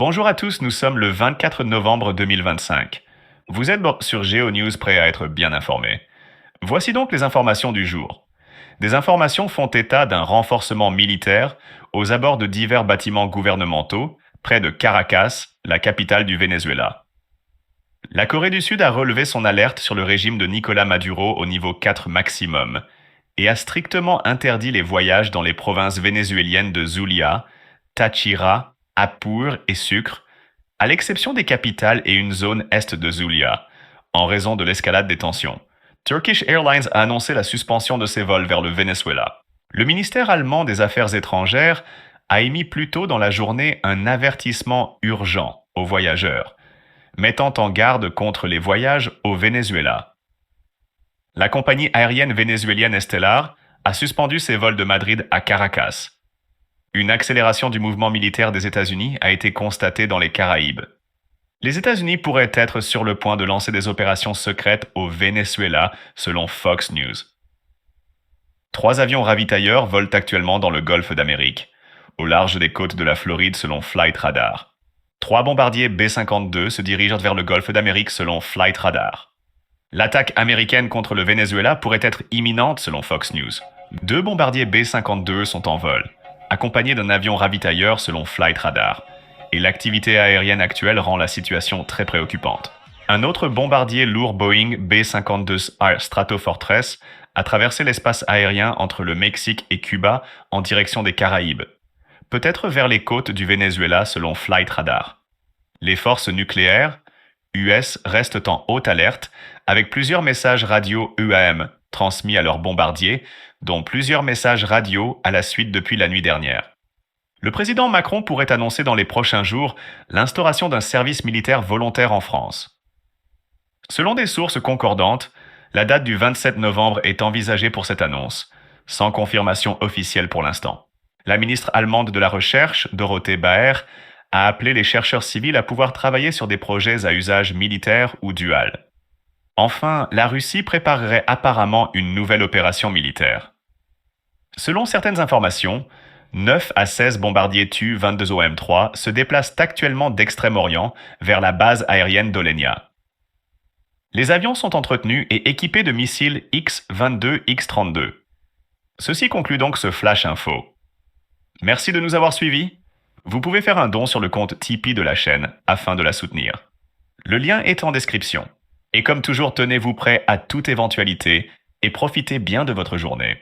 Bonjour à tous, nous sommes le 24 novembre 2025. Vous êtes sur GeoNews prêt à être bien informé. Voici donc les informations du jour. Des informations font état d'un renforcement militaire aux abords de divers bâtiments gouvernementaux près de Caracas, la capitale du Venezuela. La Corée du Sud a relevé son alerte sur le régime de Nicolás Maduro au niveau 4 maximum et a strictement interdit les voyages dans les provinces vénézuéliennes de Zulia, Táchira, Apure et Sucre, à l'exception des capitales et une zone est de Zulia, en raison de l'escalade des tensions. Turkish Airlines a annoncé la suspension de ses vols vers le Venezuela. Le ministère allemand des Affaires étrangères a émis plus tôt dans la journée un avertissement urgent aux voyageurs, mettant en garde contre les voyages au Venezuela. La compagnie aérienne vénézuélienne Estelar a suspendu ses vols de Madrid à Caracas. Une accélération du mouvement militaire des États-Unis a été constatée dans les Caraïbes. Les États-Unis pourraient être sur le point de lancer des opérations secrètes au Venezuela, selon Fox News. 3 avions ravitailleurs volent actuellement dans le golfe d'Amérique, au large des côtes de la Floride selon Flight Radar. 3 bombardiers B-52 se dirigent vers le golfe d'Amérique selon Flight Radar. L'attaque américaine contre le Venezuela pourrait être imminente selon Fox News. 2 bombardiers B-52 sont en vol, accompagnés d'un avion ravitailleur selon Flight Radar, et l'activité aérienne actuelle rend la situation très préoccupante. Un autre bombardier lourd Boeing B-52 Stratofortress a traversé l'espace aérien entre le Mexique et Cuba en direction des Caraïbes, peut-être vers les côtes du Venezuela selon Flight Radar. Les forces nucléaires US restent en haute alerte avec plusieurs messages radio EAM transmis à leurs bombardiers, dont plusieurs messages radio à la suite depuis la nuit dernière. Le président Macron pourrait annoncer dans les prochains jours l'instauration d'un service militaire volontaire en France. Selon des sources concordantes, la date du 27 novembre est envisagée pour cette annonce, sans confirmation officielle pour l'instant. La ministre allemande de la Recherche, Dorothee Baer, a appelé les chercheurs civils à pouvoir travailler sur des projets à usage militaire ou dual. Enfin, la Russie préparerait apparemment une nouvelle opération militaire. Selon certaines informations, 9 à 16 bombardiers Tu-22OM3 se déplacent actuellement d'Extrême-Orient vers la base aérienne d'Olenia. Les avions sont entretenus et équipés de missiles X-22, X-32. Ceci conclut donc ce Flash Info. Merci de nous avoir suivis. Vous pouvez faire un don sur le compte Tipeee de la chaîne afin de la soutenir. Le lien est en description. Et comme toujours, tenez-vous prêt à toute éventualité et profitez bien de votre journée.